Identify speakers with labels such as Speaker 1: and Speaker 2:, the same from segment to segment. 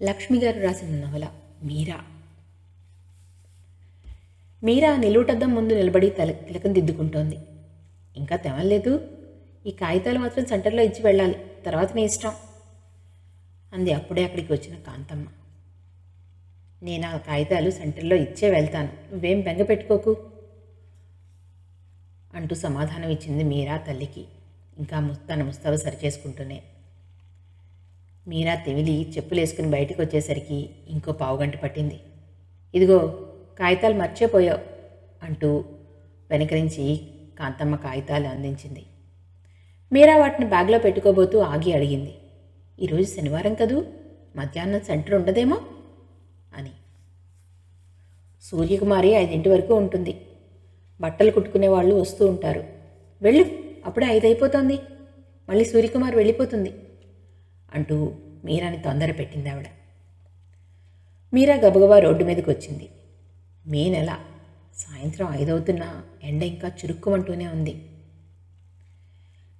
Speaker 1: లక్ష్మి గారు రాసిన నవల మీరా. మీరా నిలువుటద్దం ముందు నిలబడి తిలకం దిద్దుకుంటోంది. ఇంకా తెమలేదు, ఈ కాగితాలు మాత్రం సెంటర్లో ఇచ్చి వెళ్ళాలి, తర్వాత నీ ఇష్టం అంది అప్పుడే అక్కడికి వచ్చిన కాంతమ్మ. నేను ఆ కాగితాలు సెంటర్లో ఇచ్చే వెళ్తాను, నువ్వేం బెంగ పెట్టుకోకు అంటూ సమాధానం ఇచ్చింది మీరా తల్లికి. ఇంకా తన ముస్తాబు సరిచేసుకుంటూనే. మీరా తెమిలి చెప్పులేసుకుని బయటకు వచ్చేసరికి ఇంకో పావుగంట పట్టింది. ఇదిగో కాగితాలు మర్చిపోయావు అంటూ వెనక నుంచి కాంతమ్మ కాగితాలు అందించింది. మీరా వాటిని బ్యాగ్లో పెట్టుకోబోతూ ఆగి అడిగింది, ఈరోజు శనివారం కదూ, మధ్యాహ్నం సెంటర్ ఉండదేమో అని. సూర్యకుమారి 5 వరకు ఉంటుంది, బట్టలు కుట్టుకునే వాళ్ళు వస్తూ ఉంటారు, వెళ్ళు, అప్పుడే 5 అయిపోతుంది, మళ్ళీ సూర్యకుమారి వెళ్ళిపోతుంది అంటూ మీరాని తొందర పెట్టింది ఆవిడ. మీరా గబగబా రోడ్డు మీదకి వచ్చింది. మే నెల, సాయంత్రం 5 అవుతున్నా ఎండ ఇంకా చురుక్కుమంటూనే ఉంది.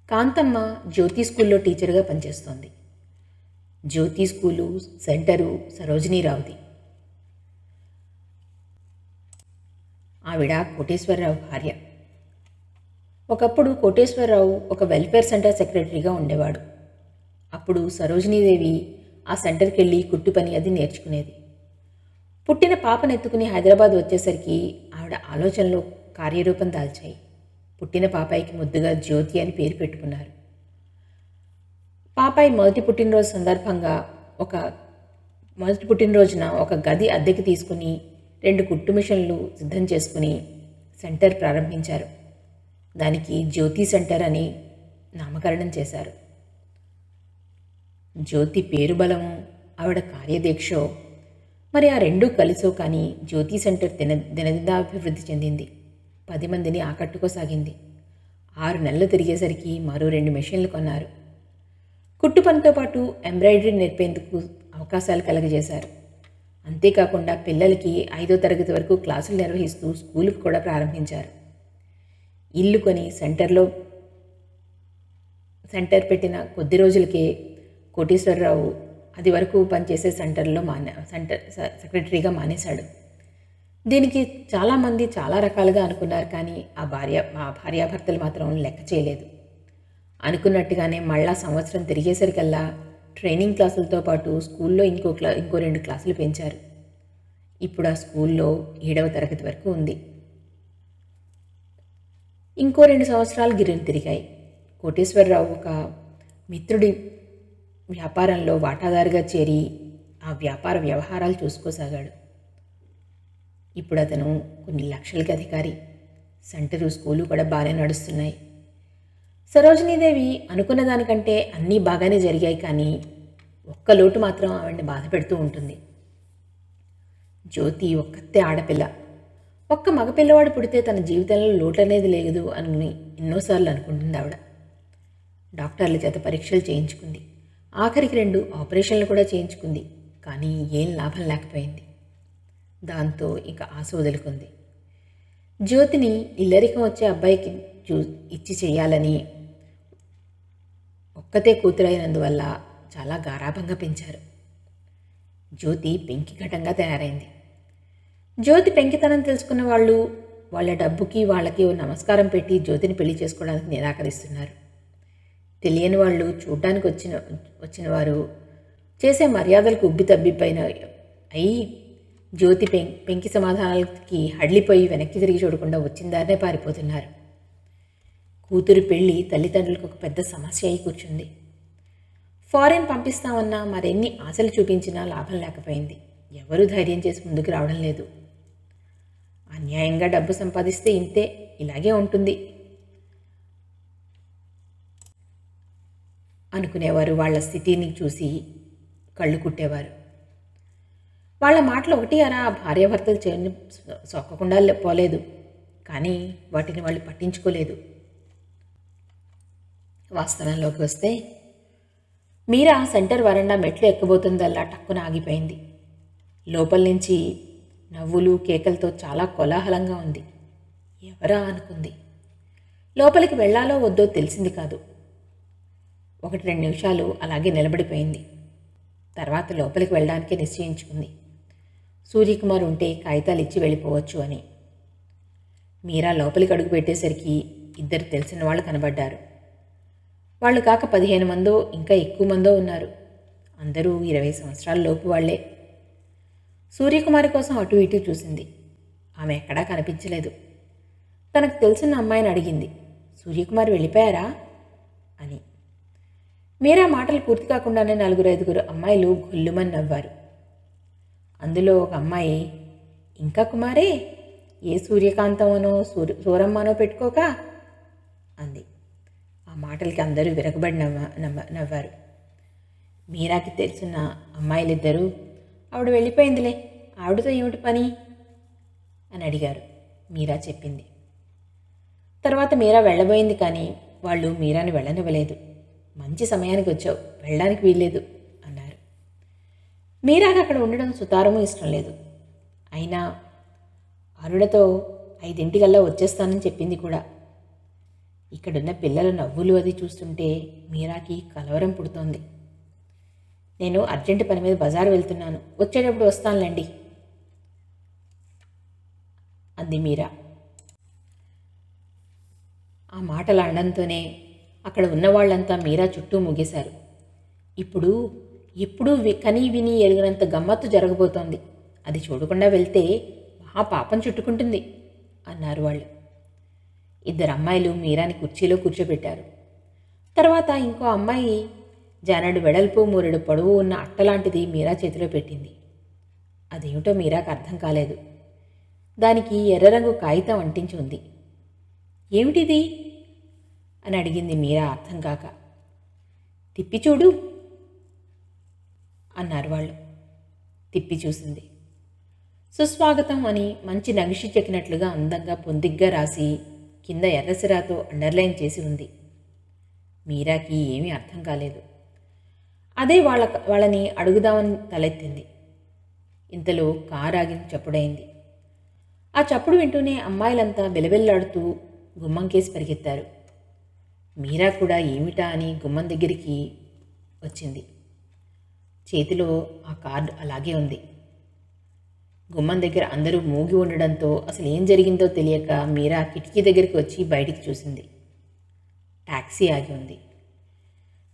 Speaker 1: కాంతమ్మ జ్యోతి స్కూల్లో టీచర్గా పనిచేస్తోంది. జ్యోతి స్కూలు సెంటరు సరోజినీరావుది. ఆవిడ కోటేశ్వరరావు భార్య. ఒకప్పుడు కోటేశ్వరరావు ఒక వెల్ఫేర్ సెంటర్ సెక్రటరీగా ఉండేవాడు. అప్పుడు సరోజినీదేవి ఆ సెంటర్కి వెళ్ళి కుట్టు పని అది నేర్చుకునేది. పుట్టిన పాపనెత్తుకుని హైదరాబాద్ వచ్చేసరికి ఆవిడ ఆలోచనలు కార్యరూపం దాల్చాయి. పుట్టిన పాపాయికి ముద్దుగా జ్యోతి అని పేరు పెట్టుకున్నారు. పాపాయి మొదటి పుట్టినరోజున ఒక గది అద్దెకి తీసుకుని 2 కుట్టు మిషన్లు సిద్ధం చేసుకుని సెంటర్ ప్రారంభించారు. దానికి జ్యోతి సెంటర్ అని నామకరణం చేశారు. జ్యోతి పేరు బలము, ఆవిడ కార్యదీక్షో మరి ఆ రెండూ కలిసో కానీ జ్యోతి సెంటర్ దినదినాభివృద్ధి చెందింది. 10 మందిని ఆకట్టుకోసాగింది. 6 నెలలు తిరిగేసరికి మరో 2 మెషిన్లు కొన్నారు. కుట్టు పనితో పాటు ఎంబ్రాయిడరీ నేర్పేందుకు అవకాశాలు కలగజేశారు. అంతేకాకుండా పిల్లలకి 5వ తరగతి వరకు క్లాసులు నిర్వహిస్తూ స్కూలుకు కూడా ప్రారంభించారు. ఇల్లు కొని సెంటర్ పెట్టిన కొద్ది రోజులకే కోటేశ్వరరావు అది వరకు పనిచేసే సెంటర్ సెక్రటరీగా మానేశాడు. దీనికి చాలామంది చాలా రకాలుగా అనుకున్నారు, కానీ ఆ భార్యాభర్తలు మాత్రం లెక్క చేయలేదు. అనుకున్నట్టుగానే మళ్ళా సంవత్సరం తిరిగేసరికల్లా ట్రైనింగ్ క్లాసులతో పాటు స్కూల్లో ఇంకో 2 క్లాసులు పెంచారు. ఇప్పుడు ఆ స్కూల్లో 7వ తరగతి వరకు ఉంది. ఇంకో 2 సంవత్సరాలు గిరిని తిరిగాయి. కోటేశ్వరరావు ఒక మిత్రుడి వ్యాపారంలో వాటాదారుగా చేరి ఆ వ్యాపార వ్యవహారాలు చూసుకోసాగాడు. ఇప్పుడు అతను కొన్ని లక్షలకి అధికారి. సెంటరు స్కూలు కూడా బాగానే నడుస్తున్నాయి. సరోజినీదేవి అనుకున్న దానికంటే అన్నీ బాగానే జరిగాయి, కానీ ఒక్క లోటు మాత్రం ఆవిడ్ని బాధ పెడుతూ ఉంటుంది. జ్యోతి ఒక్కతే ఆడపిల్ల. ఒక్క మగపిల్లవాడు పుడితే తన జీవితంలో లోటు అనేది లేదు అని ఎన్నోసార్లు అనుకుంటుంది ఆవిడ. డాక్టర్ల చేత పరీక్షలు చేయించుకుంది. ఆఖరికి 2 ఆపరేషన్లు కూడా చేయించుకుంది, కానీ ఏం లాభం లేకపోయింది. దాంతో ఇక ఆశ వదులుకుంది. జ్యోతిని ఇల్లరికం వచ్చే అబ్బాయికి ఇచ్చి చేయాలని ఒక్కతే కూతురైనందువల్ల చాలా గారాభంగా పెంచారు. జ్యోతి పెంకిఘటంగా తయారైంది. జ్యోతి పెంకితనం తెలుసుకున్న వాళ్ళు వాళ్ళ డబ్బుకి వాళ్ళకి నమస్కారం పెట్టి జ్యోతిని పెళ్లి చేసుకోవడానికి నిరాకరిస్తున్నారు. తెలియని వాళ్ళు చూడ్డానికి వచ్చిన వారు చేసే మర్యాదలకు ఉబ్బి తబ్బిపోయిన అయి జ్యోతి పెంకి సమాధానాలకి హడ్లిపోయి వెనక్కి తిరిగి చూడకుండా వచ్చిందారనే పారిపోతున్నారు. కూతురు పెళ్లి తల్లిదండ్రులకు ఒక పెద్ద సమస్య అయి కూర్చుంది. ఫారెన్ పంపిస్తామన్నా మరెన్ని ఆశలు చూపించినా లాభం లేకపోయింది. ఎవరూ ధైర్యం చేసి ముందుకు రావడం లేదు. అన్యాయంగా డబ్బు సంపాదిస్తే ఇంతే, ఇలాగే ఉంటుంది అనుకునేవారు. వాళ్ళ స్థితిని చూసి కళ్ళు కుట్టేవారు. వాళ్ళ మాటలు ఒకటి అరా భార్యాభర్తలు చేరిని సొక్కకుండా పోలేదు, కానీ వాటిని వాళ్ళు పట్టించుకోలేదు. వాస్తవంలోకి వస్తే మీరా సెంటర్ వరండా మెట్లు ఎక్కబోతుందల్లా టక్కున ఆగిపోయింది. లోపల నుంచి నవ్వులు కేకలతో చాలా కోలాహలంగా ఉంది. ఎవరా అనుకుంది. లోపలికి వెళ్ళాలో వద్దో తెలిసింది కాదు. 1-2 నిమిషాలు అలాగే నిలబడిపోయింది. తర్వాత లోపలికి వెళ్ళడానికే నిశ్చయించుకుంది. సూర్యకుమార్ ఉంటే కాగితాలు ఇచ్చి వెళ్ళిపోవచ్చు అని. మీరా లోపలికి అడుగు పెట్టేసరికి ఇద్దరు తెలిసిన వాళ్ళు కనబడ్డారు. వాళ్ళు కాక 15 మందో ఇంకా ఎక్కువ మందో ఉన్నారు. అందరూ 20 సంవత్సరాల లోపు వాళ్లే. సూర్యకుమారి కోసం అటు ఇటు చూసింది. ఆమె ఎక్కడా కనిపించలేదు. తనకు తెలిసిన అమ్మాయిని అడిగింది, సూర్యకుమారి వెళ్ళిపోయారా అని. మీరా మాటలు పూర్తి కాకుండానే 4-5 అమ్మాయిలు గొల్లుమని నవ్వారు. అందులో ఒక అమ్మాయి, ఇంకా కుమారే, ఏ సూర్యకాంతమనో సూరమ్మనో పెట్టుకోక అంది. ఆ మాటలకి అందరూ విరగబడి నవ్వారు. మీరాకి తెలిసిన అమ్మాయిలిద్దరూ, ఆవిడ వెళ్ళిపోయిందిలే, ఆవిడతో ఏమిటి పని అని అడిగారు. మీరా చెప్పింది. తర్వాత మీరా వెళ్ళబోయింది, కానీ వాళ్ళు మీరాని వెళ్ళనివ్వలేదు. మంచి సమయానికి వచ్చావు, వెళ్ళడానికి వీల్లేదు అన్నారు. మీరాకి అక్కడ ఉండడం సుతారము ఇష్టం లేదు. అయినా అరుణతో 5 వచ్చేస్తానని చెప్పింది కూడా. ఇక్కడున్న పిల్లల నవ్వులు అది చూస్తుంటే మీరాకి కలవరం పుడుతోంది. నేను అర్జెంటు పని మీద బజారు వెళ్తున్నాను, వచ్చేటప్పుడు వస్తానులేండి అంది మీరా. ఆ మాటలు అనడంతోనే అక్కడ ఉన్నవాళ్లంతా మీరా చుట్టూ ముగేశారు. ఎప్పుడూ కనీ విని ఎరుగనంత గమ్మత్తు జరగబోతోంది. అది చూడకుండా వెళ్తే మహా పాపం చుట్టుకుంటుంది అన్నారు వాళ్ళు. 2 అమ్మాయిలు మీరాని కుర్చీలో కూర్చోబెట్టారు. తర్వాత ఇంకో అమ్మాయి జానడు వెడల్పు 3 పొడవు ఉన్న అట్టలాంటిది మీరా చేతిలో పెట్టింది. అదేమిటో మీరాకు అర్థం కాలేదు. దానికి ఎర్ర రంగు కాగితం అంటించి ఉంది. ఏమిటిది అని అడిగింది మీరా అర్థం కాక. తిప్పి చూడు అన్నారు వాళ్ళు. తిప్పి చూసింది. సుస్వాగతం అని మంచి నగిషి చెక్కినట్లుగా అందంగా పొందిగ్గా రాసి కింద ఎర్రసిరాతో అండర్లైన్ చేసి ఉంది. మీరాకి ఏమీ అర్థం కాలేదు. అదే వాళ్ళని అడుగుదామని తలెత్తింది. ఇంతలో కారాగిన చప్పుడైంది. ఆ చప్పుడు వింటూనే అమ్మాయిలంతా బెలబెల్లాడుతూ గుమ్మం కేసి పరిగెత్తారు. మీరా కూడా ఏమిటా అని గుమ్మం దగ్గరికి వచ్చింది. చేతిలో ఆ కార్డు అలాగే ఉంది. గుమ్మం దగ్గర అందరూ మూగి ఉండడంతో అసలు ఏం జరిగిందో తెలియక మీరా కిటికీ దగ్గరికి వచ్చి బయటికి చూసింది. టాక్సీ ఆగి ఉంది.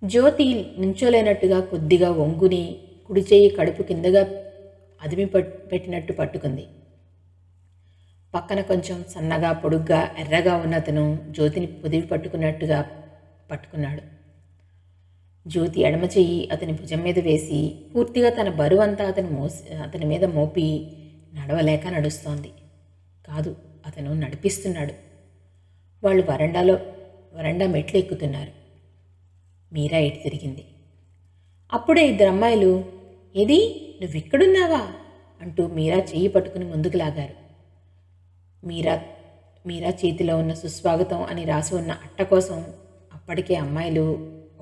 Speaker 1: జ్యోతి నించోలేనట్టుగా కొద్దిగా వంగుని కుడి చేయి కడుపు కిందగా అదిమి పెట్టినట్టు పట్టుకుంది. పక్కన కొంచెం సన్నగా పొడుగ్గా ఎర్రగా ఉన్న అతను జ్యోతిని పొదివి పట్టుకున్నట్టుగా పట్టుకున్నాడు. జ్యోతి ఎడమ చెయ్యి అతని భుజం మీద వేసి పూర్తిగా తన బరువంతా అతని మీద మోపి నడవలేక నడుస్తోంది. కాదు, అతను నడిపిస్తున్నాడు. వాళ్ళు వరండా మెట్లు ఎక్కుతున్నారు. మీరా ఇటు తిరిగింది. అప్పుడే 2 అమ్మాయిలు, ఏది నువ్వెక్కడున్నావా అంటూ మీరా చెయ్యి పట్టుకుని ముందుకు లాగారు. మీరా చేతిలో ఉన్న సుస్వాగతం అని రాసి ఉన్న అట్ట కోసం అప్పటికే అమ్మాయిలు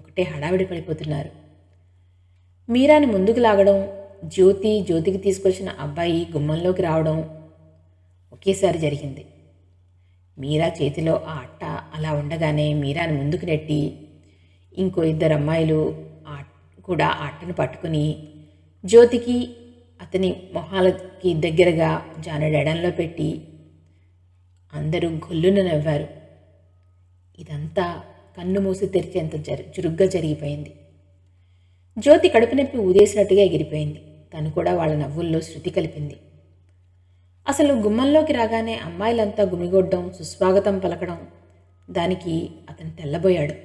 Speaker 1: ఒకటే హడావిడి పడిపోతున్నారు. మీరాని ముందుకు లాగడం, జ్యోతికి తీసుకొచ్చిన అబ్బాయి గుమ్మంలోకి రావడం ఒకేసారి జరిగింది. మీరా చేతిలో ఆ అట్ట అలా ఉండగానే మీరాని ముందుకు నెట్టి ఇంకో 2 అమ్మాయిలు కూడా ఆ అట్టను పట్టుకుని జ్యోతికి అతని మొహాలకి దగ్గరగా జానెడు ఎడంలో పెట్టి అందరూ గొల్లున నవ్వారు. ఇదంతా కన్ను మూసి తెరిచేంత చురుగ్గా జరిగిపోయింది. జ్యోతి కడుపు నొప్పి ఊదేసినట్టుగా ఎగిరిపోయింది. తను కూడా వాళ్ళ నవ్వుల్లో శృతి కలిపింది. అసలు గుమ్మంలోకి రాగానే అమ్మాయిలంతా గుమిగొడ్డం, సుస్వాగతం పలకడం, దానికి అతను తెల్లబోయాడు.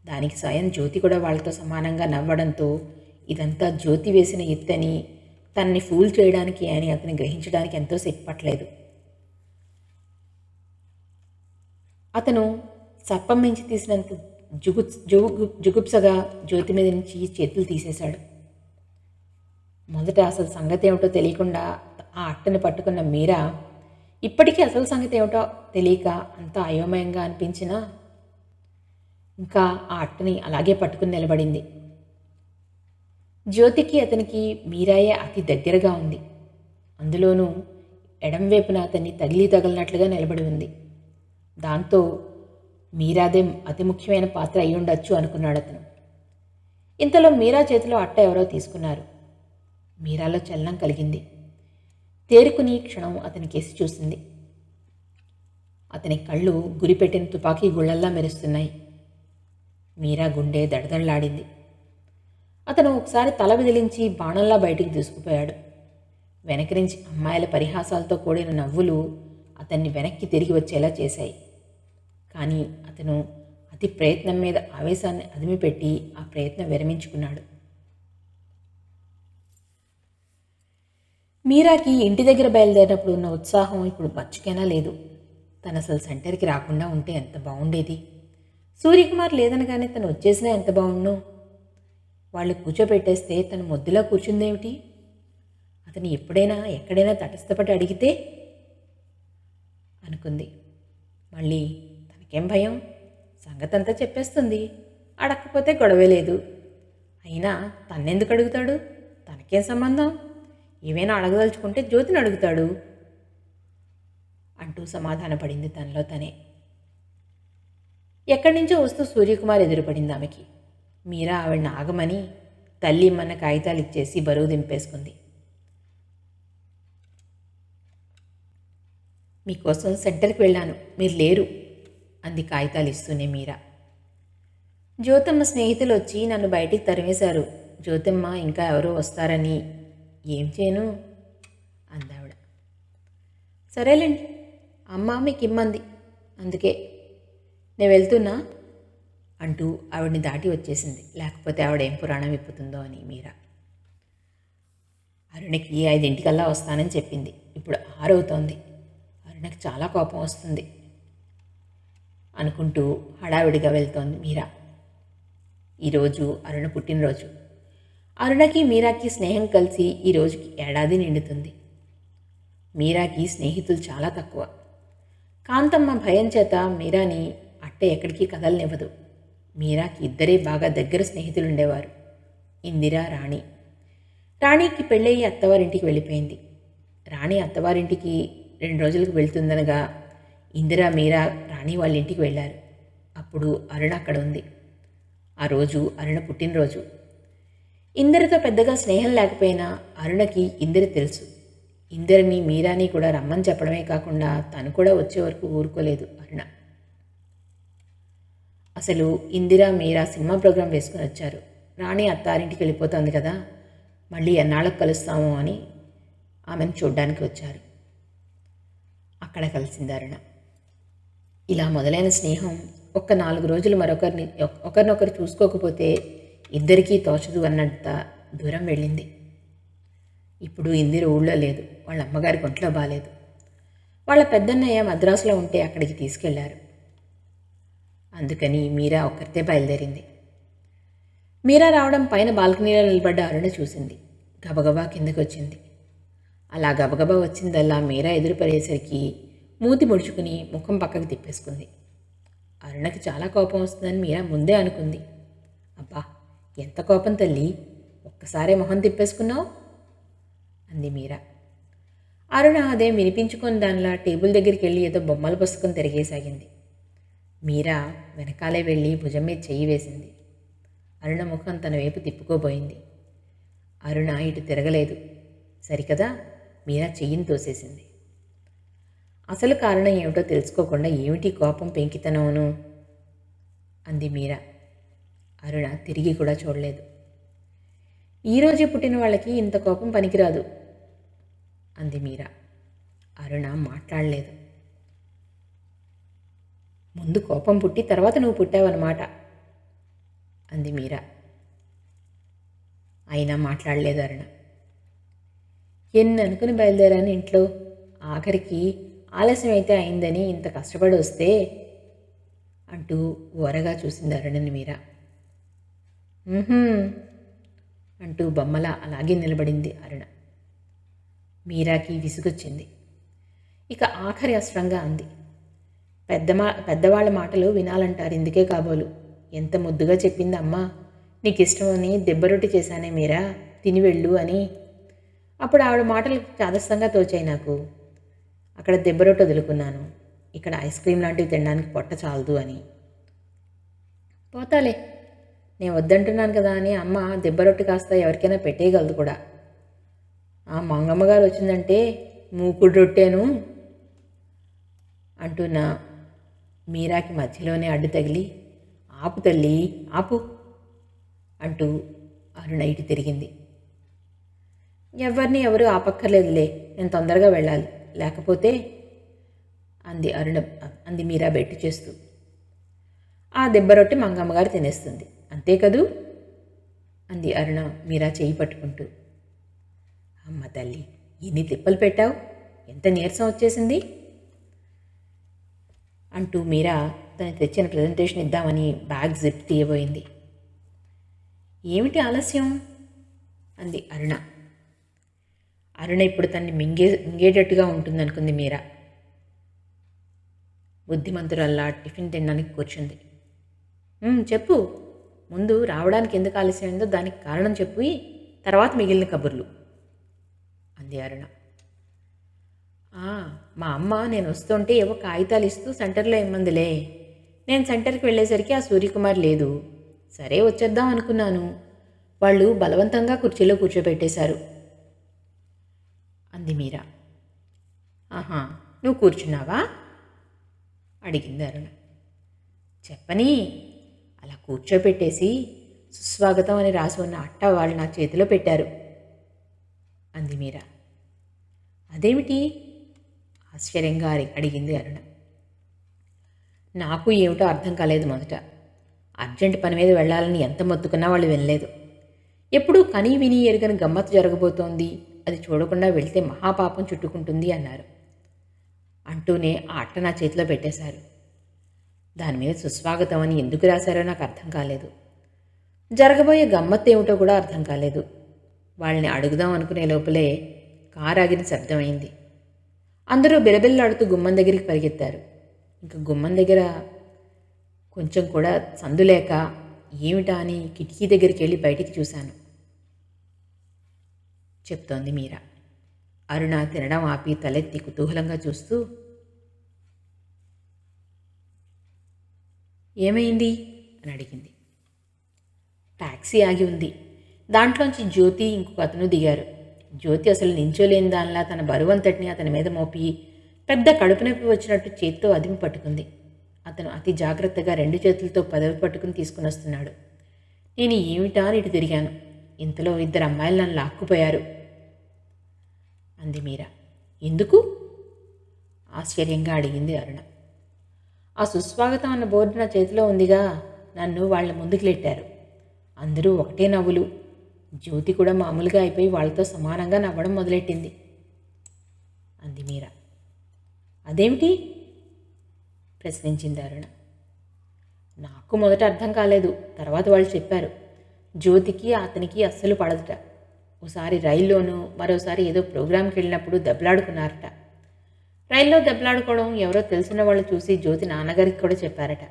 Speaker 1: దానికి సాయం జ్యోతి కూడా వాళ్ళతో సమానంగా నవ్వడంతో ఇదంతా జ్యోతి వేసిన ఎత్తని, తనని ఫూల్ చేయడానికి అని అతని గ్రహించడానికి ఎంతో సేపు పట్టలేదు. అతను సర్పం మించి తీసినంత జుగుప్సగా జ్యోతి మీద నుంచి చేతులు తీసేశాడు. మొదట అసలు సంగతి ఏమిటో తెలియకుండా ఆ అట్టని పట్టుకున్న మీరా ఇప్పటికీ అసలు సంగతి ఏమిటో తెలియక అంత అయోమయంగా అనిపించినా ఇంకా ఆ అట్టని అలాగే పట్టుకుని నిలబడింది. జ్యోతికి అతనికి మీరాయే అతి దగ్గరగా ఉంది. అందులోనూ ఎడంవైపున అతన్ని తగిలినట్లుగా నిలబడి ఉంది. దాంతో మీరాదే అతి ముఖ్యమైన పాత్ర అయి ఉండొచ్చు అనుకున్నాడు అతను. ఇంతలో మీరా చేతిలో అట్ట ఎవరో తీసుకున్నారు. మీరాలో చలనం కలిగింది. తేరుకుని క్షణం అతని కేసి చూసింది. అతని కళ్ళు గురిపెట్టిన తుపాకీ గుళ్లల్లా మెరుస్తున్నాయి. మీరా గుండె దడదడలాడింది. అతను ఒకసారి తల విదిలించి బాణంలా బయటికి దూసుకుపోయాడు. వెనక్కి నుంచి అమ్మాయిల పరిహాసాలతో కూడిన నవ్వులు అతన్ని వెనక్కి తిరిగి వచ్చేలా చేశాయి. కానీ అతను అతి ప్రయత్నం మీద ఆవేశాన్ని అదిమిపెట్టి ఆ ప్రయత్నం విరమించుకున్నాడు. మీరాకి ఇంటి దగ్గర బయలుదేరినప్పుడు ఉన్న ఉత్సాహం ఇప్పుడు మచ్చుకైనా లేదు. తను అసలు సెంటర్కి రాకుండా ఉంటే ఎంత బాగుండేది. సూర్యకుమార్ లేదనగానే తను వచ్చేసినా ఎంత బాగుండు. వాళ్ళు కూర్చోబెట్టేస్తే తను ముద్దులా కూర్చుందేమిటి? అతను ఎప్పుడైనా ఎక్కడైనా తటస్థపడి అడిగితే అనుకుంది. మళ్ళీ తనకేం భయం, సంగతంతా చెప్పేస్తుంది. అడగకపోతే గొడవే లేదు. అయినా తన్నెందుకు అడుగుతాడు? తనకేం సంబంధం? ఏమైనా అడగదలుచుకుంటే జ్యోతిని అడుగుతాడు అంటూ సమాధానపడింది తనలో తనే. ఎక్కడి నుంచో వస్తూ సూర్యకుమార్ ఎదురుపడింది ఆమెకి. మీరా ఆవిడని ఆగమని తల్లి ఇమ్మన్న కాగితాలు ఇచ్చేసి బరువు దింపేసుకుంది. మీకోసం సెంటర్కి వెళ్ళాను, మీరు లేరు అంది కాగితాలు ఇస్తూనే మీరా. జ్యోతమ్మ స్నేహితులు వచ్చి నన్ను బయటికి తరిమేశారు. జ్యోతమ్మ ఇంకా ఎవరో వస్తారని. ఏం చేయను అందావిడ. సరేలేండి, అమ్మ మీకు ఇమ్మంది, అందుకే నేను వెళ్తున్నా అంటూ ఆవిడని దాటి వచ్చేసింది. లేకపోతే ఆవిడ ఏం పురాణం విప్పుతుందో అని మీరా. అరుణకి 5 వస్తానని చెప్పింది. ఇప్పుడు 6 అవుతోంది. అరుణకి చాలా కోపం వస్తుంది అనుకుంటూ హడావిడిగా వెళ్తోంది మీరా. ఈరోజు అరుణ పుట్టినరోజు. అరుణకి మీరాకి స్నేహం కలిసి ఈ రోజుకి ఏడాది నిండుతుంది. మీరాకి స్నేహితులు చాలా తక్కువ. కాంతమ్మ భయం చేత మీరాని అట్టే ఎక్కడికి కదలనివ్వదు. మీరాకి ఇద్దరే బాగా దగ్గర స్నేహితులుండేవారు, ఇందిరా, రాణి. రాణికి పెళ్ళయి అత్తవారింటికి వెళ్ళిపోయింది. రాణి అత్తవారింటికి 2 రోజులకు వెళ్తుందనగా ఇందిరా, మీరా రాణి వాళ్ళ ఇంటికి వెళ్ళారు. అప్పుడు అరుణ అక్కడ ఉంది. ఆ రోజు అరుణ పుట్టినరోజు. ఇందిరతో పెద్దగా స్నేహం లేకపోయినా అరుణకి ఇందిర తెలుసు. ఇందిరని, మీరాని కూడా రమ్మని చెప్పడమే కాకుండా తను కూడా వచ్చే వరకు ఊరుకోలేదు అరుణ. అసలు ఇందిరా, మీరా సినిమా ప్రోగ్రాం వేసుకుని వచ్చారు. రాణి అత్తారింటికి వెళ్ళిపోతుంది కదా, మళ్ళీ ఎన్నాళ్ళకు కలుస్తాము అని ఆమెను చూడ్డానికి వచ్చారు. అక్కడ కలిసింది అరుణ. ఇలా మొదలైన స్నేహం ఒక్క 4 రోజులు ఒకరినొకరు చూసుకోకపోతే ఇద్దరికీ తోచదు అన్నంత దూరం వెళ్ళింది. ఇప్పుడు ఇందిర ఊళ్ళో లేదు. వాళ్ళ అమ్మగారికి ఒంట్లో బాలేదు. వాళ్ళ పెద్దన్నయ్య మద్రాసులో ఉంటే అక్కడికి తీసుకెళ్లారు. అందుకని మీరా ఒక్కరితే బయలుదేరింది. మీరా రావడం పైన బాల్కనీలో నిలబడ్డ అరుణ చూసింది. గబగబా కిందకి వచ్చింది. అలా గబగబా వచ్చిందల్లా మీరా ఎదురుపడేసరికి మూతి ముడుచుకుని ముఖం పక్కకు తిప్పేసుకుంది. అరుణకి చాలా కోపం వస్తుందని మీరా ముందే అనుకుంది. అబ్బా, ఎంత కోపం తల్లి, ఒక్కసారే మొహం తిప్పేసుకున్నావు అంది మీరా. అరుణ అదేం వినిపించుకొని దానిలా టేబుల్ దగ్గరికి వెళ్ళి ఏదో బొమ్మల పుస్తకం తిరిగేసాగింది. మీరా వెనకాలే వెళ్ళి భుజం మీద చెయ్యి వేసింది. అరుణ ముఖం తన వైపు తిప్పుకోబోయింది. అరుణ ఇటు తిరగలేదు. సరికదా, మీరా చెయ్యిని తోసేసింది. అసలు కారణం ఏమిటో తెలుసుకోకుండా ఏమిటి కోపం, పెంకితనవును అంది మీరా. అరుణ తిరిగి కూడా చూడలేదు. ఈరోజే పుట్టిన వాళ్ళకి ఇంత కోపం పనికిరాదు అంది మీరా. అరుణ మాట్లాడలేదు. ముందు కోపం పుట్టి తర్వాత నువ్వు పుట్టావన్నమాట అంది మీరా. అయినా మాట్లాడలేదు అరుణ. ఎన్ని అనుకుని బయలుదేరాను ఇంట్లో, ఆఖరికి ఆలస్యం అయితే అయిందని ఇంత కష్టపడి వస్తే అంటూ ఓరగా చూసింది అరుణని మీరా. అంటూ బొమ్మలా అలాగే నిలబడింది అరుణ. మీరాకి విసుగొచ్చింది. ఇక ఆఖరి అస్త్రంగా అంది. పెద్దవాళ్ళ మాటలు వినాలంటారు, ఇందుకే కాబోలు. ఎంత ముద్దుగా చెప్పింది అమ్మా, నీకు ఇష్టమని దెబ్బరొట్టి చేశానే మీరా, తిని వెళ్ళు అని. అప్పుడు ఆవిడ మాటలు చాదస్తంగా తోచాయి నాకు. అక్కడ దెబ్బరొట్టి వదులుకున్నాను, ఇక్కడ ఐస్ క్రీమ్ లాంటివి తినడానికి పొట్ట చాలదు అని. పోతాలే, నేను వద్దంటున్నాను కదా అని అమ్మ దెబ్బరొట్టి కాస్త ఎవరికైనా పెట్టేయగలదు కూడా. ఆ మంగమ్మగారు వచ్చిందంటే మూకుడు రొట్టెను అంటున్న మీరాకి మధ్యలోనే అడ్డు తగిలి, ఆపు తల్లి ఆపు అంటూ అరుణ ఇటు తిరిగింది. ఎవరిని ఎవరు ఆపక్కర్లేదులే, నేను తొందరగా వెళ్ళాలి, లేకపోతే అంది మీరా బెట్టు చేస్తూ. ఆ దెబ్బరొట్టి మంగమ్మగారు తినేస్తుంది, అంతే కదూ అంది అరుణ మీరా చేయి పట్టుకుంటూ. అమ్మ తల్లి, ఎన్ని తిప్పలు పెట్టావు, ఎంత నీరసం వచ్చేసింది అంటూ మీరా తను తెచ్చిన ప్రజెంటేషన్ ఇద్దామని బ్యాగ్ జిప్ తీయబోయింది. ఏమిటి ఆలస్యం అంది అరుణ. అరుణ ఇప్పుడు తన్ని మింగేటట్టుగా ఉంటుందనుకుంది మీరా. బుద్ధిమంతురల్లా టిఫిన్ తినడానికి కూర్చుంది. చెప్పు, ముందు రావడానికి ఎందుకు ఆలస్యమైందో దానికి కారణం చెప్పు, తర్వాత మిగిలిన కబుర్లు అంది అరుణ. మా అమ్మ నేను వస్తుంటే ఏవో కాగితాలు ఇస్తూ సెంటర్లో ఇమ్మందిలే. నేను సెంటర్కి వెళ్ళేసరికి ఆ సూర్యకుమార్ లేదు. సరే వచ్చేద్దాం అనుకున్నాను, వాళ్ళు బలవంతంగా కుర్చీలో కూర్చోబెట్టేశారు అంది మీరా. ఆహా, నువ్వు కూర్చున్నావా అడిగింది అరుణ. చెప్పని, అలా కూర్చోపెట్టేసి సుస్వాగతం అని రాసి ఉన్న అట్ట వాళ్ళు నా చేతిలో పెట్టారు అంది మీరా. అదేమిటి ఆశ్చర్యంగా అడిగింది అరుణ. నాకు ఏమిటో అర్థం కాలేదు మొదట. అర్జెంట్ పని మీద వెళ్ళాలని ఎంత మొత్తుకున్నా వాళ్ళు వినలేదు. ఎప్పుడూ కనీ విని ఎరుగని గమ్మత్తు జరగబోతోంది, అది చూడకుండా వెళ్తే మహాపాపం చుట్టుకుంటుంది అన్నారు. అంటూనే ఆ అట్ట నా చేతిలో పెట్టేశారు. దాని మీద సుస్వాగతం అని ఎందుకు రాశారో నాకు అర్థం కాలేదు. జరగబోయే గమ్మత్తు ఏమిటో కూడా అర్థం కాలేదు. వాళ్ళని అడుగుదాం అనుకునే లోపలే కారు ఆగిన శబ్దమైంది. అందరూ బిలబిల్లాడుతూ గుమ్మం దగ్గరికి పరిగెత్తారు. ఇంకా గుమ్మం దగ్గర కొంచెం కూడా సందులేక ఏమిటా అని కిటికీ దగ్గరికి వెళ్ళి బయటికి చూశాను చెప్తోంది మీరా. అరుణ తినడం ఆపి తలెత్తి కుతూహలంగా చూస్తూ, ఏమైంది అని అడిగింది. టాక్సీ ఆగి ఉంది. దాంట్లోంచి జ్యోతి ఇంకొక అతను దిగారు. జ్యోతి అసలు నించోలేని దానిలా తన బరువంతటిని అతని మీద మోపి పెద్ద కడుపు నొప్పి వచ్చినట్టు చేత్తో అదిమి పట్టుకుంది. అతను అతి జాగ్రత్తగా 2 చేతులతో పదవి పట్టుకుని తీసుకుని వస్తున్నాడు. నేను ఏమిటా అని ఇటు తిరిగాను. ఇంతలో 2 అమ్మాయిలు నన్ను లాక్కుపోయారు అంది మీరా. ఎందుకు ఆశ్చర్యంగా అడిగింది అరుణ. ఆ సుస్వాగతం అన్న బోర్డు నా చేతిలో ఉందిగా, నన్ను వాళ్ళ ముందుకు నెట్టారు. అందరూ ఒకటే నవ్వులు. జ్యోతి కూడా మామూలుగా అయిపోయి వాళ్ళతో సమానంగా నవ్వడం మొదలెట్టింది అంది మీరా. అదేమిటి ప్రశ్నించింది అరుణ. నాకు మొదట అర్థం కాలేదు, తర్వాత వాళ్ళు చెప్పారు. జ్యోతికి అతనికి అస్సలు పడదుట. ఓసారి రైల్లోనూ మరోసారి ఏదో ప్రోగ్రాంకి వెళ్ళినప్పుడు దెబ్బలాడుకున్నారట. రైల్లో దెబ్బలాడుకోవడం ఎవరో తెలిసిన వాళ్ళు చూసి జ్యోతి నాన్నగారికి కూడా చెప్పారట.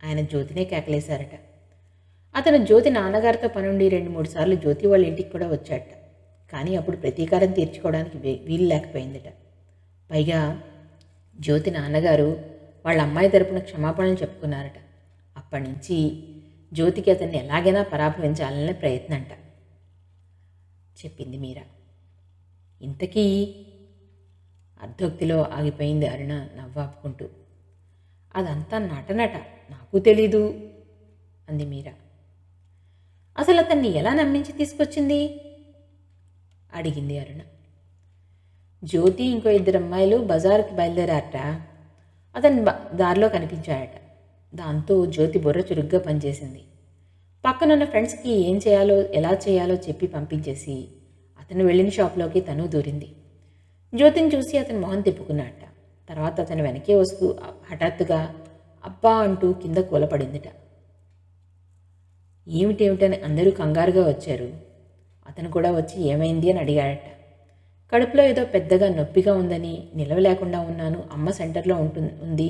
Speaker 1: ఆయన జ్యోతినే కేకలేశారట. అతను జ్యోతి నాన్నగారితో పనుండి 2-3 సార్లు జ్యోతి వాళ్ళ ఇంటికి కూడా వచ్చాట. కానీ అప్పుడు ప్రతీకారం తీర్చుకోవడానికి వీలు లేకపోయిందట. పైగా జ్యోతి నాన్నగారు వాళ్ళ అమ్మాయి తరపున క్షమాపణలు చెప్పుకున్నారట. అప్పటి నుంచి జ్యోతికి అతన్ని ఎలాగైనా పరాభవించాలనే ప్రయత్నంట చెప్పింది మీరా. ఇంతకీ అర్ధోక్తిలో ఆగిపోయింది అరుణ నవ్వాపుకుంటూ. అదంతా నటనట, నాకు తెలీదు అంది మీరా. అసలు అతన్ని ఎలా నమ్మించి తీసుకొచ్చింది అడిగింది అరుణ. జ్యోతి ఇంకో 2 అమ్మాయిలు బజారుకి బయలుదేరారట. అతను దారిలో కనిపించాడట. దాంతో జ్యోతి బుర్ర చురుగ్గా పనిచేసింది. పక్కనున్న ఫ్రెండ్స్కి ఏం చేయాలో ఎలా చేయాలో చెప్పి పంపించేసి అతను వెళ్ళిన షాప్లోకి తను దూరింది. జ్యోతిని చూసి అతను మొహం తిప్పుకున్నాడట. తర్వాత అతను వెనకే వస్తూ హఠాత్తుగా అబ్బా అంటూ కింద కూలపడిందిట. ఏమిటేమిటని అందరూ కంగారుగా వచ్చారు. అతను కూడా వచ్చి ఏమైంది అని అడిగాడట. కడుపులో ఏదో పెద్దగా నొప్పిగా ఉందని, నిలవలేకుండా ఉన్నాను, అమ్మ సెంటర్లో ఉంది,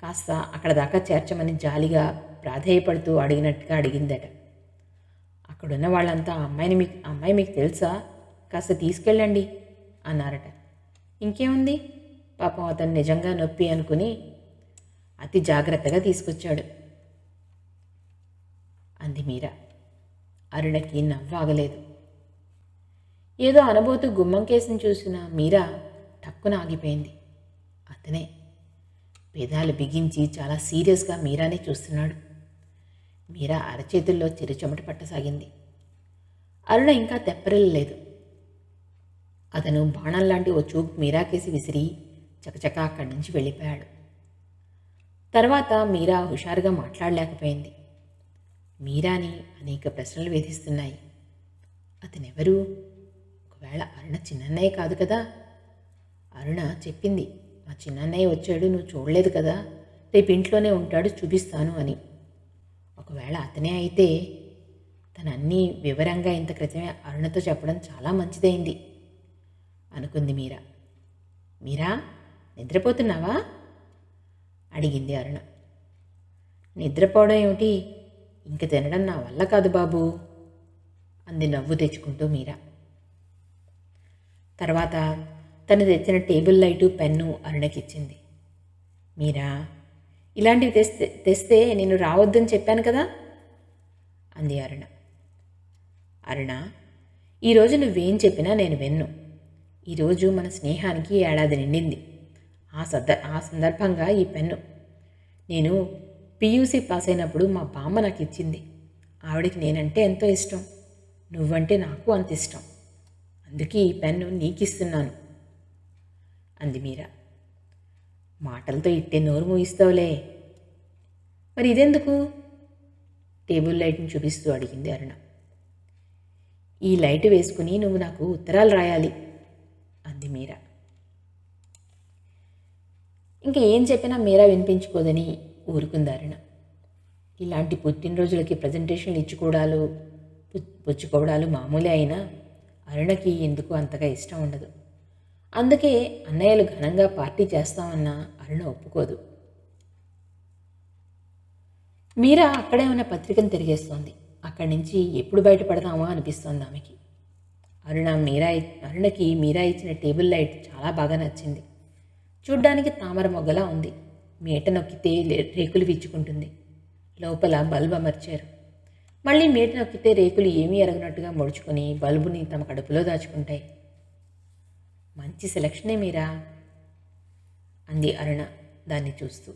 Speaker 1: కాస్త అక్కడ దాకా చేర్చమని జాలిగా ప్రాధేయపడుతూ అడిగినట్టుగా అడిగిందట. అక్కడున్న వాళ్ళంతా అమ్మాయి మీకు తెలుసా, కాస్త తీసుకెళ్ళండి అన్నారట. ఇంకేముంది, పాపం అతను నిజంగా నొప్పి అనుకుని అతి జాగ్రత్తగా తీసుకొచ్చాడు అంది మీరా. అరుణకి నవ్వాగలేదు. ఏదో అనబోతూ గుమ్మం కేసుని చూసిన మీరా టక్కున ఆగిపోయింది. అతనే పెదాలు బిగించి చాలా సీరియస్గా మీరానే చూస్తున్నాడు. మీరా అరచేతుల్లో చిరుచెమట పట్టసాగింది. అరుణ ఇంకా తెప్పరిల్లలేదు. అతను బాణంలాంటి ఓ చూపు మీరాకేసి విసిరి చకచకా అక్కడి నుంచి వెళ్ళిపోయాడు. తర్వాత మీరా హుషారుగా మాట్లాడలేకపోయింది. మీరాని అనేక ప్రశ్నలు వేధిస్తున్నాయి. అతనెవరు? ఒకవేళ అరుణ చిన్నన్నయ్య కాదు కదా? అరుణ చెప్పింది, మా చిన్నన్నయ్య వచ్చాడు, నువ్వు చూడలేదు కదా, రేపు ఇంట్లోనే ఉంటాడు, చూపిస్తాను అని. ఒకవేళ అతనే అయితే తనన్నీ వివరంగా ఇంత క్రితమే అరుణతో చెప్పడం చాలా మంచిదైంది అనుకుంది మీరా. మీరా, నిద్రపోతున్నావా? అడిగింది అరుణ. నిద్రపోవడం ఏమిటి, ఇంక తినడం నా వల్ల కాదు బాబూ అంది నవ్వు తెచ్చుకుంటూ మీరా. తర్వాత తను తెచ్చిన టేబుల్ లైటు పెన్ను అరుణకిచ్చింది. మీరా, ఇలాంటివి తెస్తే నేను రావద్దని చెప్పాను కదా అంది అరుణ. అరుణ, ఈరోజు నువ్వేం చెప్పినా నేను విన్ను. ఈరోజు మన స్నేహానికి ఏడాది నిండింది. ఆ సందర్భంగా ఈ పెన్ను నేను పియూసీ పాస్ అయినప్పుడు మా బామ్మ నాకు ఇచ్చింది. ఆవిడికి నేనంటే ఎంతో ఇష్టం, నువ్వంటే నాకు అంత ఇష్టం. అందుకే ఈ పెన్ను నీకిస్తున్నాను అంది మీరా. మాటలతో ఇట్టే నోరు మూయిస్తావులే. మరి ఇదెందుకు? టేబుల్ లైట్ని చూపిస్తూ అడిగింది అరుణ. ఈ లైట్ వేసుకుని నువ్వు నాకు ఉత్తరాలు రాయాలి అంది మీరా. ఇంకా ఏం చెప్పినా మీరా వినిపించుకోదని ఊరుకుంది అరుణ. ఇలాంటి పుట్టినరోజులకి ప్రజెంటేషన్లు ఇచ్చుకోవడాలు పుచ్చుకోవడాలు మామూలే అయినా అరుణకి ఎందుకు అంతగా ఇష్టం ఉండదు. అందుకే అన్నయ్యలు ఘనంగా పార్టీ చేస్తామన్నా అరుణ ఒప్పుకోదు. మీరా అక్కడే ఉన్న పత్రికను తిరిగేస్తోంది. అక్కడి నుంచి ఎప్పుడు బయటపడదామా అనిపిస్తోంది ఆమెకి. అరుణకి మీరా ఇచ్చిన టేబుల్ లైట్ చాలా బాగా నచ్చింది. చూడ్డానికి తామర మొగ్గలా ఉంది. మీట నొక్కితే రేకులు విచ్చుకుంటుంది. లోపల బల్బు అమర్చారు. మళ్ళీ మీట నొక్కితే రేకులు ఏమీ ఎరగనట్టుగా ముడుచుకొని బల్బుని తమ కడుపులో దాచుకుంటాయి. మంచి సెలక్షనే మీరా అంది అరుణ దాన్ని చూస్తూ.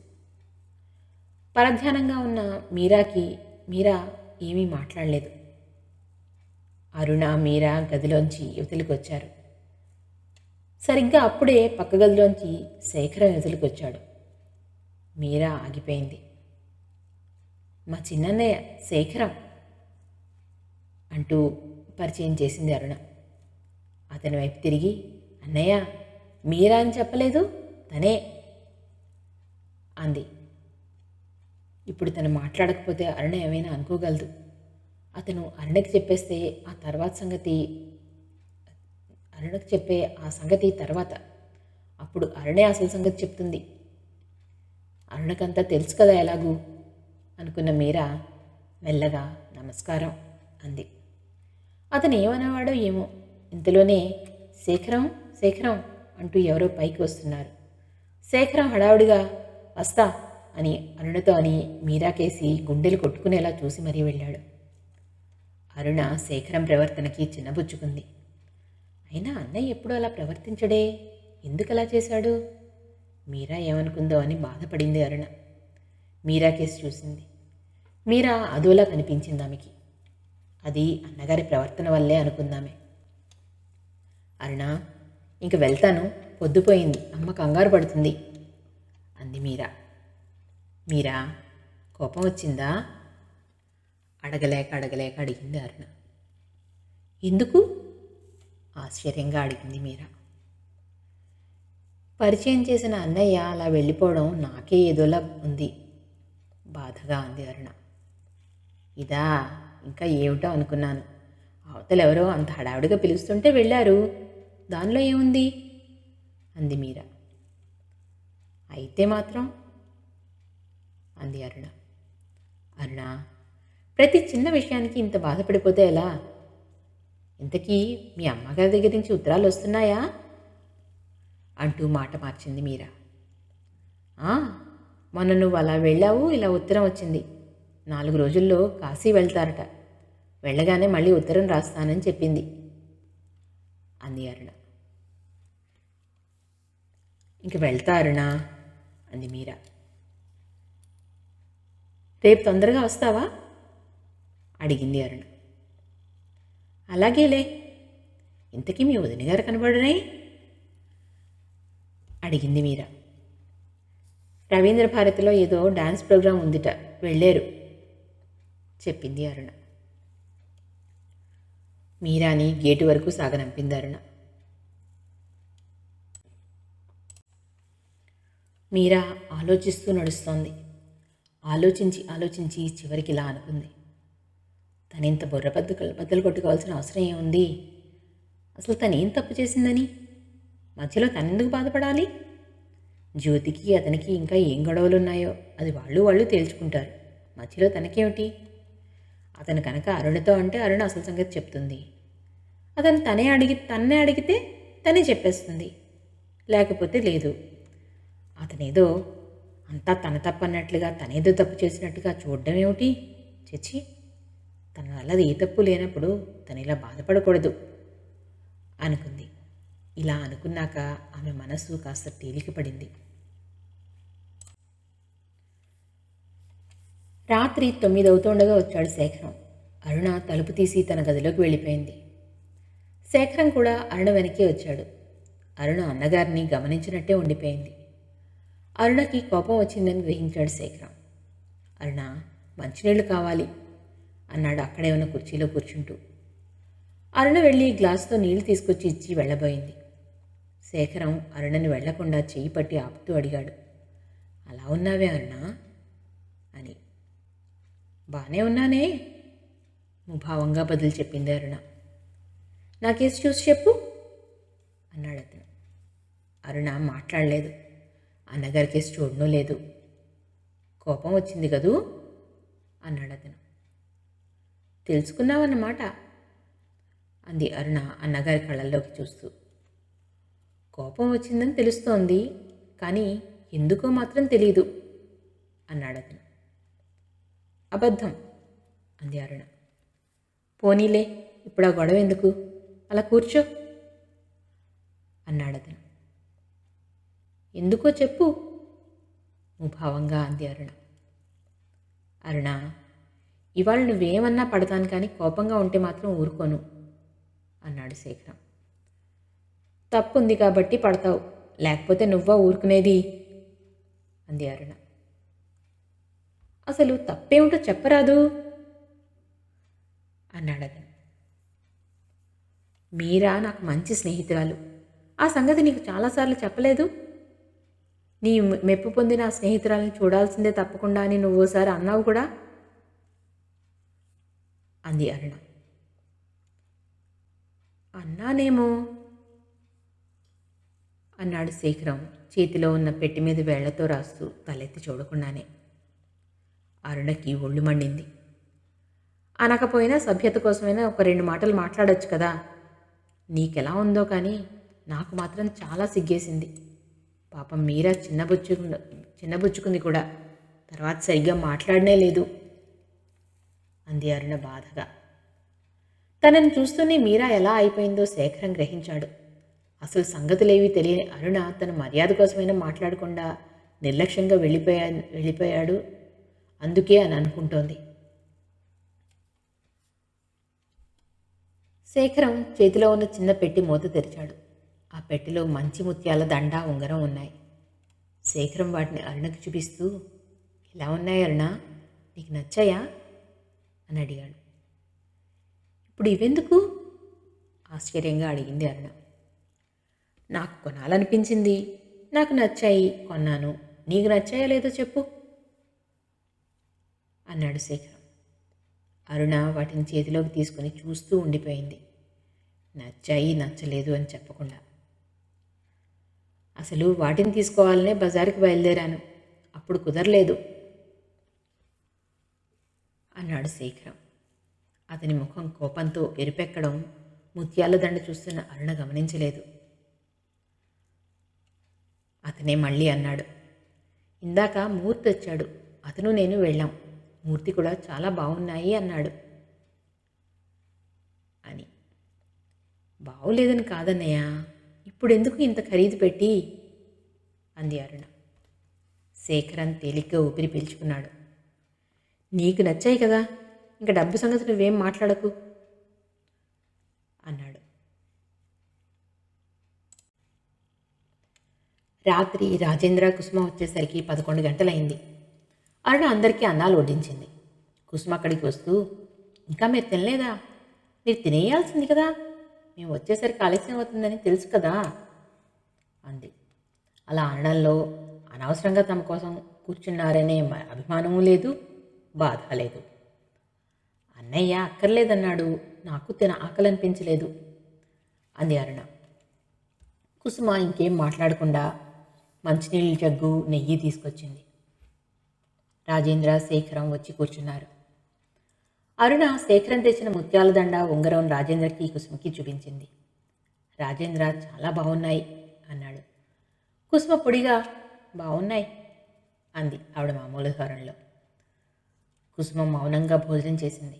Speaker 1: పరధ్యానంగా ఉన్న మీరా ఏమీ మాట్లాడలేదు. అరుణ మీరా గదిలోంచి యువతలికి వచ్చారు. సరిగ్గా అప్పుడే పక్క గదిలోంచి శేఖరం యువతలికి వచ్చాడు. మీరా ఆగిపోయింది. మా చిన్నన్నయ్య శేఖరం అంటూ పరిచయం చేసింది అరుణ. అతని వైపు తిరిగి, అన్నయ్య మీరా అని చెప్పలేదు, తనే అంది. ఇప్పుడు తను మాట్లాడకపోతే అరుణ ఏమైనా అనుకోగలదు. అతను అరుణకి చెప్పేస్తే ఆ సంగతి తర్వాత అప్పుడు అరుణే అసలు సంగతి చెప్తుంది. అరుణకంతా తెలుసు కదా ఎలాగూ అనుకున్న మీరా మెల్లగా నమస్కారం అంది. అతను ఏమనేవాడో ఏమో. ఇంతలోనే శేఖరం శేఖరం అంటూ ఎవరో పైకి వస్తున్నారు. శేఖరం హడావుడిగా వస్తా అని అరుణతో అని మీరాకేసి గుండెలు కొట్టుకునేలా చూసి మరీ వెళ్ళాడు. అరుణ శేఖరం ప్రవర్తనకి చిన్నబుచ్చుకుంది. అయినా అన్నయ్య ఎప్పుడు అలా ప్రవర్తించడే, ఎందుకు అలా చేశాడు? మీరా ఏమనుకుందో అని బాధపడింది అరుణ. మీరాకేసి చూసింది. మీరా అదోలా కనిపించింది ఆమెకి. అది అన్నగారి ప్రవర్తన వల్లే అనుకుందామే. అరుణ, ఇంక వెళ్తాను, పొద్దుపోయింది, అమ్మ కంగారు పడుతుంది అంది మీరా. మీరా, కోపం వచ్చిందా అడగలేక అడిగింది అరుణ. ఎందుకు ఆశ్చర్యంగా అడిగింది మీరా. పరిచయం చేసిన అన్నయ్య అలా వెళ్ళిపోవడం నాకే ఏదోలా ఉంది బాధగా అంది అరుణ. ఇదా, ఇంకా ఏమిటో అనుకున్నాను. అవతల ఎవరో అంత హడావుడిగా పిలుస్తుంటే వెళ్ళారు, దానిలో ఏముంది అంది మీరా. అయితే మాత్రం అంది అరుణ. అరుణ, ప్రతి చిన్న విషయానికి ఇంత బాధపడిపోతే ఎలా? ఇంతకీ మీ అమ్మగారి దగ్గర నుంచి ఉత్తరాలు వస్తున్నాయా అంటూ మాట మార్చింది మీరా. మొన్న నువ్వు అలా వెళ్ళావు, ఇలా ఉత్తరం వచ్చింది. 4 రోజుల్లో కాశీ వెళ్తారట. వెళ్ళగానే మళ్ళీ ఉత్తరం రాస్తానని చెప్పింది అంది అరుణ. ఇంక వెళ్తా అరుణ అంది మీరా. రేపు తొందరగా వస్తావా అడిగింది అరుణ. అలాగేలే. ఇంతకీ మీ వదిన గారు కనబడనే అడిగింది మీరా. రవీంద్ర భారతిలో ఏదో డాన్స్ ప్రోగ్రాం ఉందిట, వెళ్ళారు చెప్పింది అరుణ. మీరాని గేటు వరకు సాగనంపింది అరుణ. మీరా ఆలోచిస్తూ నడుస్తోంది. ఆలోచించి చివరికి ఇలా అనుకుంది. తనింత బద్దలు కొట్టుకోవాల్సిన అవసరం ఏముంది? అసలు తనేం తప్పు చేసిందని? మధ్యలో తనెందుకు బాధపడాలి? జ్యోతికి అతనికి ఇంకా ఏం గొడవలున్నాయో అది వాళ్ళు తేల్చుకుంటారు. మధ్యలో తనకేమిటి? అతను కనుక అరుణతో అంటే అరుణ అసలు సంగతి చెప్తుంది. అతను తన్నే అడిగితే తనే చెప్పేస్తుంది, లేకపోతే లేదు. అతనేదో అంతా తన తప్పన్నట్లుగా, తనేదో తప్పు చేసినట్టుగా చూడడం ఏమిటి? చచ్చి, తన వల్ల ఏ తప్పు లేనప్పుడు తను ఇలా బాధపడకూడదు అనుకుంది. ఇలా అనుకున్నాక ఆమె మనసు కాస్త తేలికపడింది. రాత్రి 9 అవుతుండగా వచ్చాడు శేఖరం. అరుణ తలుపు తీసి తన గదిలోకి వెళ్ళిపోయింది. శేఖరం కూడా అరుణ వెనకే వచ్చాడు. అరుణ అన్నగారిని గమనించినట్టే ఉండిపోయింది. అరుణకి కోపం వచ్చిందని గ్రహించాడు శేఖరం. అరుణ, మంచినీళ్ళు కావాలి అన్నాడు అక్కడే ఉన్న కుర్చీలో కూర్చుంటూ. అరుణ వెళ్ళి గ్లాసుతో నీళ్లు తీసుకొచ్చి ఇచ్చి వెళ్ళబోయింది. శేఖరం అరుణని వెళ్లకుండా చెయ్యి పట్టి ఆపుతూ అడిగాడు, అలా ఉన్నావే అరుణ అని. బానే ఉన్నానే ముభావంగా బదులు చెప్పింది అరుణ. నాకేసి చూసి చెప్పు అన్నాడు అతను. అరుణ మాట్లాడలేదు. అన్నగారికేసి చూడనూ లేదు. కోపం వచ్చింది కదూ అన్నాడు అతను. తెలుసుకున్నావన్నమాట అంది అరుణ అన్నగారి కళ్ళల్లోకి చూస్తూ. కోపం వచ్చిందని తెలుస్తోంది, కానీ ఎందుకో మాత్రం తెలీదు అన్నాడు అతను. అబద్ధం అంది అరుణ. పోనీలే, ఇప్పుడు ఆ గొడవ ఎందుకు, అలా కూర్చో అన్నాడు అతను. ఎందుకో చెప్పు ముభావంగా అంది అరుణ. అరుణ, ఇవాళ నువ్వేమన్నా పడతాను కానీ కోపంగా ఉంటే మాత్రం ఊరుకోను అన్నాడు శేఖరం. తప్పుంది కాబట్టి పడతావు, లేకపోతే నువ్వా ఊరుకునేది అంది అరుణ. అసలు తప్పేమిటో చెప్పరాదు అన్నాడు అతను. మీరా నాకు మంచి స్నేహితురాలు, ఆ సంగతి నీకు చాలాసార్లు చెప్పలేదు. నీ మెప్పు పొందిన ఆ స్నేహితురాలని చూడాల్సిందే తప్పకుండా అని నువ్వోసారి అన్నావు కూడా అంది అరుణ. అన్నానేమో అన్నాడు శేఖరం చేతిలో ఉన్న పెట్టి మీద వేళ్లతో రాస్తూ తలెత్తి చూడకుండానే. అరుణకి ఒళ్ళు మండింది. అనకపోయినా సభ్యత కోసమైనా ఒక 2 మాటలు మాట్లాడొచ్చు కదా. నీకెలా ఉందో కానీ నాకు మాత్రం చాలా సిగ్గేసింది. పాపం మీరా చిన్నబుచ్చుకుంది కూడా, తర్వాత సరిగ్గా మాట్లాడనే లేదు అంది అరుణ బాధగా. తనని చూస్తూనే మీరా ఎలా అయిపోయిందో శేఖరం గ్రహించాడు. అసలు సంగతులేవి తెలియని అరుణ తన మర్యాద కోసమైనా మాట్లాడకుండా నిర్లక్ష్యంగా వెళ్ళిపోయాడు అందుకే అని అనుకుంటోంది. శేఖరం చేతిలో ఉన్న చిన్న పెట్టి మూత తెరిచాడు. ఆ పెట్టెలో మంచి ముత్యాల దండ, ఉంగరం ఉన్నాయి. శేఖరం వాటిని అరుణకి చూపిస్తూ, ఇలా ఉన్నాయి అరుణ, నీకు నచ్చాయా అని అడిగాడు. ఇప్పుడు ఇవెందుకు ఆశ్చర్యంగా అడిగింది అరుణ. నాకు కొనాలనిపించింది, నాకు నచ్చాయి, కొన్నాను. నీకు నచ్చాయో లేదో చెప్పు అన్నాడు శేఖరం. అరుణ వాటిని చేతిలోకి తీసుకుని చూస్తూ ఉండిపోయింది, నచ్చాయి నచ్చలేదు అని చెప్పకుండా. అసలు వాటిని తీసుకోవాలనే బజారుకి బయలుదేరాను, అప్పుడు కుదరలేదు అన్నాడు శేఖరం. అతని ముఖం కోపంతో ఎరుపెక్కడం ముత్యాల దండ చూస్తున్న అరుణ గమనించలేదు. అతనే మళ్ళీ అన్నాడు, ఇందాక మూర్తి వచ్చాడు, అతను నేను వెళ్ళాం. మూర్తి కూడా చాలా బాగున్నాయి అన్నాడు. అని. బాగులేదని కాదన్నయ్య, ఇప్పుడెందుకు ఇంత ఖరీదు పెట్టి అంది అరుణ. శేఖరన్ తేలిగ్గా ఊపిరి పీల్చుకున్నాడు. నీకు నచ్చాయి కదా, ఇంకా డబ్బు సంగతి నువ్వేం మాట్లాడకు అన్నాడు. రాత్రి రాజేంద్ర కుసుమ వచ్చేసరికి 11 గంటలైంది. అరుణ అందరికీ అన్నాలు వడ్డించింది. కుసుమ అక్కడికి వస్తూ, ఇంకా మీరు తినలేదా? మీరు తినేయాల్సింది కదా, మేము వచ్చేసరికి ఆలస్యం అవుతుందని తెలుసు కదా అంది. అలా అనడంలో అనవసరంగా తమ కోసం కూర్చున్నారనే అభిమానము లేదు, బాధ లేదు. అన్నయ్య అక్కర్లేదన్నాడు, నాకు ఆకలనిపించలేదు అంది అరుణ. కుసుమ ఇంకేం మాట్లాడకుండా మంచినీళ్ళ జగ్గు, నెయ్యి తీసుకొచ్చింది. రాజేంద్ర, శేఖరం వచ్చి కూర్చున్నారు. అరుణ శేఖరం తెచ్చిన ముత్యాల దండ, ఉంగరం రాజేంద్రకి, కుసుమకి చూపించింది. రాజేంద్ర చాలా బాగున్నాయి అన్నాడు. కుసుమ పొడిగా బాగున్నాయి అంది ఆవిడ మామూలు స్వరంలో. కుసుమ మౌనంగా భోజనం చేసింది.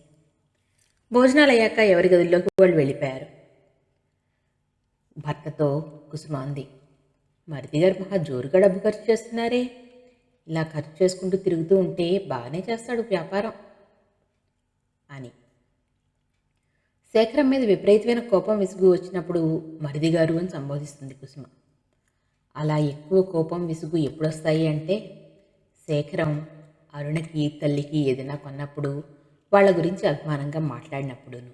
Speaker 1: భోజనాలు అయ్యాక ఎవరి గదిలోకి వాళ్ళు వెళ్ళిపోయారు. భర్తతో కుసుమ అంది, మరిది గారు మహా జోరుగా డబ్బు ఖర్చు చేస్తున్నారే, ఇలా ఖర్చు చేసుకుంటూ తిరుగుతూ ఉంటే బాగానే చేస్తాడు వ్యాపారం అని. శేఖరం మీద విపరీతమైన కోపం, విసుగు వచ్చినప్పుడు మరిది గారు అని సంబోధిస్తుంది కుసుమ. అలా ఎక్కువ కోపం, విసుగు ఎప్పుడొస్తాయి అంటే శేఖరం అరుణకి, తల్లికి ఏదైనా కొన్నప్పుడు, వాళ్ళ గురించి అభిమానంగా మాట్లాడినప్పుడును.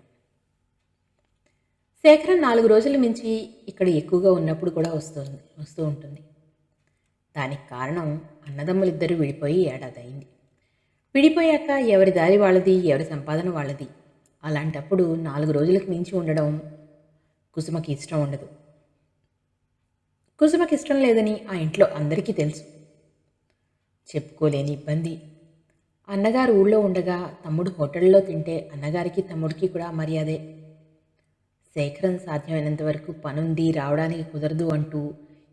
Speaker 1: శేఖరం 4 రోజుల మించి ఇక్కడ ఎక్కువగా ఉన్నప్పుడు కూడా వస్తూ ఉంటుంది. దానికి కారణం అన్నదమ్ములిద్దరూ విడిపోయి ఏడాది అయింది. విడిపోయాక ఎవరి దారి వాళ్ళది, ఎవరి సంపాదన వాళ్ళది. అలాంటప్పుడు 4 రోజులకు మించి ఉండడం కుసుమకి ఇష్టం ఉండదు. కుసుమకి ఇష్టం లేదని ఆ ఇంట్లో అందరికీ తెలుసు. చెప్పుకోలేని ఇబ్బంది. అన్నగారు ఊళ్ళో ఉండగా తమ్ముడు హోటల్లో తింటే అన్నగారికి, తమ్ముడికి కూడా మర్యాదే. శేఖరం సాధ్యమైనంత వరకు పనుంది, రావడానికి కుదరదు అంటూ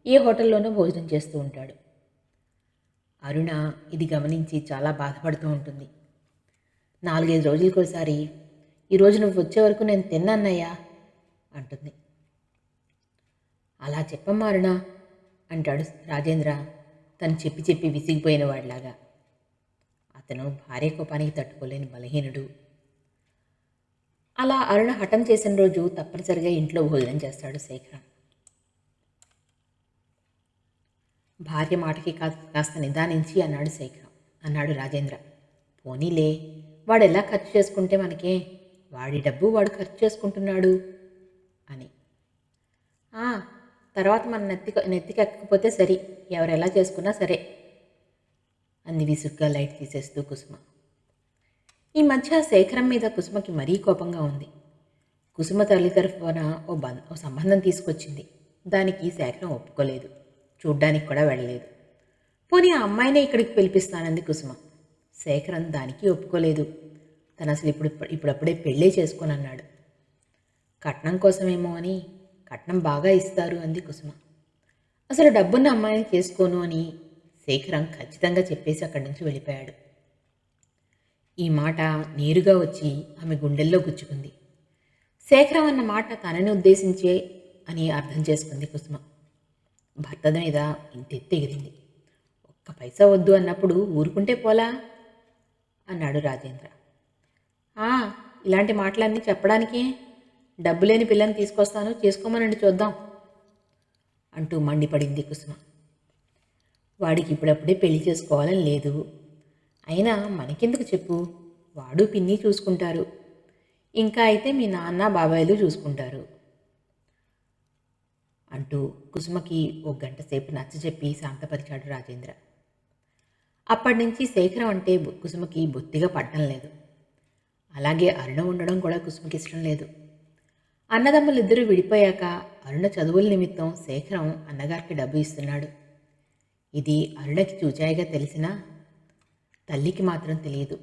Speaker 1: ఏ హోటల్లోనూ భోజనం చేస్తూ ఉంటాడు. అరుణ ఇది గమనించి చాలా బాధపడుతూ ఉంటుంది. 4-5 రోజులకోసారి, ఈరోజు నువ్వు వచ్చే వరకు నేను తిన్నాన్నయ్యా అంటుంది. అలా చెప్పమ్మా అరుణ అంటాడు రాజేంద్ర, తను చెప్పి చెప్పి విసిగిపోయిన వాడిలాగా. అతను భార్య కోపానికి తట్టుకోలేని బలహీనుడు. అలా అరుణ హఠం చేసిన రోజు తప్పనిసరిగా ఇంట్లో భోజనం చేస్తాడు శేఖరం. భార్య మాటకి కాస్త నిదానించి అన్నాడు రాజేంద్ర. పోనీలే, వాడు ఎలా ఖర్చు చేసుకుంటే మనకే, వాడి డబ్బు వాడు ఖర్చు చేసుకుంటున్నాడు అని. తర్వాత మన నెత్తికెక్కకపోతే సరి, ఎవరెలా చేసుకున్నా సరే అంది విసుగ్గా లైట్ తీసేస్తూ కుసుమ. ఈ మధ్య శేఖరం మీద కుసుమకి మరీ కోపంగా ఉంది. కుసుమ తల్లి తరఫున ఓ సంబంధం తీసుకొచ్చింది. దానికి శేఖరం ఒప్పుకోలేదు, చూడ్డానికి కూడా వెళ్ళలేదు. పోనీ ఆ అమ్మాయినే ఇక్కడికి పిలిపిస్తానంది కుసుమ. శేఖరం దానికి ఒప్పుకోలేదు. తను అసలు ఇప్పుడప్పుడే పెళ్ళే చేసుకోనన్నాడు. కట్నం కోసమేమో అని, కట్నం బాగా ఇస్తారు అంది కుసుమ. అసలు డబ్బున్న అమ్మాయిని చేసుకోను అని శేఖరం ఖచ్చితంగా చెప్పేసి అక్కడి నుంచి వెళ్ళిపోయాడు. ఈ మాట నేరుగా వచ్చి ఆమె గుండెల్లో గుచ్చుకుంది. శేఖరం అన్న మాట తనని ఉద్దేశించే అని అర్థం చేసుకుంది కుసుమ. భర్త మీద ఇంతెత్తి ఎగిరింది. ఒక్క పైసా వద్దు అన్నప్పుడు ఊరుకుంటే పోలా అన్నాడు రాజేంద్ర. ఇలాంటి మాటలన్నీ చెప్పడానికే, డబ్బు లేని పిల్లని తీసుకొస్తాను, చేసుకోమనండి చూద్దాం అంటూ మండిపడింది కుసుమ. వాడికి ఇప్పుడప్పుడే పెళ్లి చేసుకోవాలని లేదు. అయినా మనకెందుకు చెప్పు, వాడు పిన్ని చూసుకుంటారు, ఇంకా అయితే మీ నాన్న బాబాయిలు చూసుకుంటారు అంటూ కుసుమకి 1 గంట సేపు నచ్చజెప్పి శాంతపరిచాడు రాజేంద్ర. అప్పటి నుంచి శేఖరం అంటే కుసుమకి బొత్తిగా పడ్డం లేదు. అలాగే అరుణ ఉండడం కూడా కుసుమకి ఇష్టం లేదు. అన్నదమ్ములిద్దరూ విడిపోయాక అరుణ చదువుల నిమిత్తం శేఖరం అన్నగారికి డబ్బు ఇస్తున్నాడు. ఇది అరుణకి చూచాయిగా తెలిసినా తల్లికి మాత్రం తెలియదు.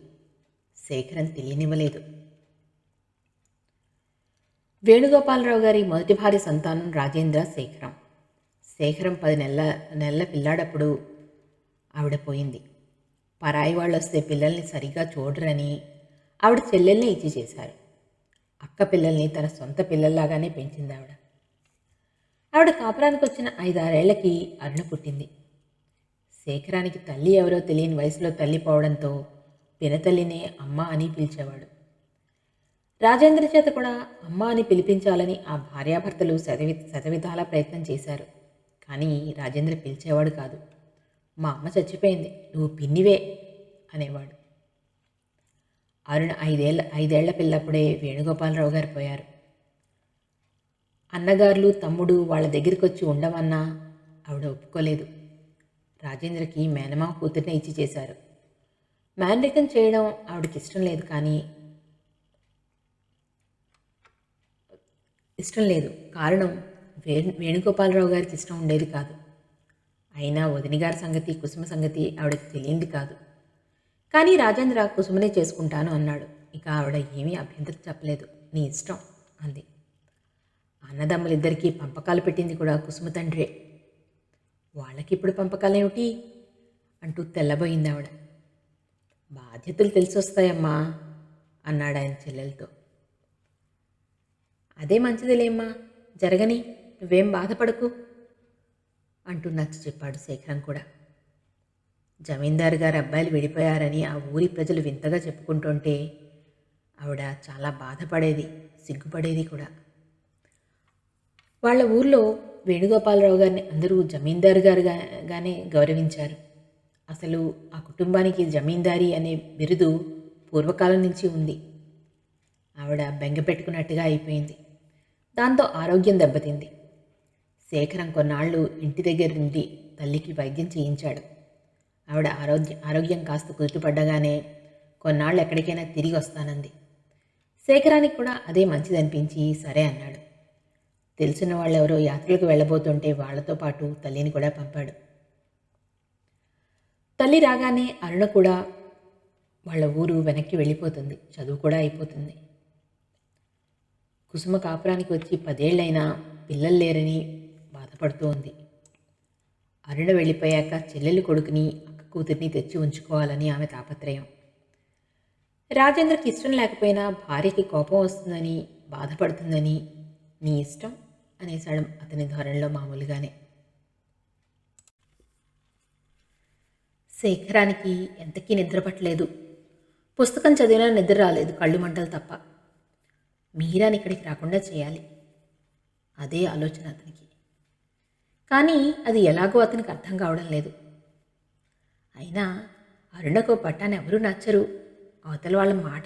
Speaker 1: శేఖరం తెలియనివ్వలేదు. వేణుగోపాలరావు గారి మొదటి భార్య సంతానం రాజేంద్ర, శేఖరం. శేఖరం 10 నెలల పిల్లాడప్పుడు ఆవిడ పోయింది. పరాయి వాళ్ళు వస్తే పిల్లల్ని సరిగ్గా చూడరని ఆవిడ చెల్లెల్ని ఇచ్చి చేశారు. అక్క పిల్లల్ని తన సొంత పిల్లల్లాగానే పెంచింది ఆవిడ. ఆవిడ కాపురానికి వచ్చిన 5-6 ఏళ్లకి అరుణ పుట్టింది. శేఖరానికి తల్లి ఎవరో తెలియని వయసులో తల్లి పోవడంతో పినతల్లినే అమ్మ అని పిలిచేవాడు. రాజేంద్ర చేత కూడా అమ్మ అని పిలిపించాలని ఆ భార్యాభర్తలు శతవిధాల ప్రయత్నం చేశారు. కానీ రాజేంద్ర పిలిచేవాడు కాదు. మా అమ్మ చచ్చిపోయింది, నువ్వు పిన్నివే అనేవాడు. అరుణ 5 ఏళ్ల పిల్లప్పుడే వేణుగోపాలరావు గారు పోయారు. అన్నగారులు తమ్ముడు వాళ్ళ దగ్గరికి వచ్చి ఉండమన్నా ఆవిడ ఒప్పుకోలేదు. రాజేంద్రకి మేనమామ కూతుర్నే ఇచ్చి చేశారు. మేనరికం చేయడం ఆవిడకి ఇష్టం లేదు. కారణం వేణుగోపాలరావు గారికి ఇష్టం ఉండేది కాదు. అయినా వదినగారి సంగతి, కుసుమ సంగతి ఆవిడకి తెలియంది కాదు. కానీ రాజేంద్ర కుసుమనే చేసుకుంటాను అన్నాడు. ఇక ఆవిడ ఏమీ అభ్యంతరం చెప్పలేదు. నీ ఇష్టం అంది. అన్నదమ్ములిద్దరికీ పంపకాలు పెట్టింది కూడా కుసుమ తండ్రే. వాళ్ళకిప్పుడు పంపకాలేమిటి అంటూ తెల్లబోయింది ఆవిడ. బాధ్యతలు తెలిసొస్తాయమ్మా అన్నాడు ఆయన చెల్లెలతో. అదే మంచిదిలేమ్మా, జరగని, నువ్వేం బాధపడకు అంటూ నచ్చ చెప్పాడు శేఖరం కూడా. జమీందారు గారి అబ్బాయిలు విడిపోయారని ఆ ఊరి ప్రజలు వింతగా చెప్పుకుంటుంటే ఆవిడ చాలా బాధపడేది, సిగ్గుపడేది కూడా. వాళ్ళ ఊర్లో వేణుగోపాలరావు గారిని అందరూ జమీందారు గానే గౌరవించారు. అసలు ఆ కుటుంబానికి జమీందారీ అనే బిరుదు పూర్వకాలం నుంచి ఉంది. ఆవిడ బెంగ పెట్టుకున్నట్టుగా అయిపోయింది. దాంతో ఆరోగ్యం దెబ్బతింది. శేఖరం కొన్నాళ్ళు ఇంటి దగ్గర నుండి తల్లికి వైద్యం చేయించాడు. ఆవిడ ఆరోగ్యం కాస్త కుదుటపడ్డగానే కొన్నాళ్ళు ఎక్కడికైనా తిరిగి వస్తానంది. శేఖరానికి కూడా అదే మంచిదనిపించి సరే అన్నాడు. తెలిసిన వాళ్ళెవరో యాత్రలకు వెళ్ళబోతుంటే వాళ్లతో పాటు తల్లిని కూడా పంపాడు. తల్లి రాగానే అరుణ కూడా వాళ్ళ ఊరు వెనక్కి వెళ్ళిపోతుంది. చదువు కూడా అయిపోతుంది. కుసుమ కాపురానికి వచ్చి 10 ఏళ్ళైనా పిల్లలు లేరని బాధపడుతూ ఉంది. అరుణ వెళ్ళిపోయాక చెల్లెలు కొడుకుని, అక్క కూతుర్ని తెచ్చి ఉంచుకోవాలని ఆమె తాపత్రయం. రాజేంద్రకి ఇష్టం లేకపోయినా భార్యకి కోపం వస్తుందని, బాధపడుతుందని నీ ఇష్టం అనేశాడు అతని ధోరణిలో మామూలుగానే. శేఖరానికి ఎంతకీ నిద్ర పట్టలేదు. పుస్తకం చదివినా నిద్ర రాలేదు, కళ్ళు మంటలు తప్ప. మీరాని ఇక్కడికి రాకుండా చేయాలి, అదే ఆలోచన అతనికి. కానీ అది ఎలాగో అతనికి అర్థం కావడం లేదు. అయినా అరుణకు పట్టాన్ని ఎవరూ నచ్చరు. అవతల వాళ్ళ మాట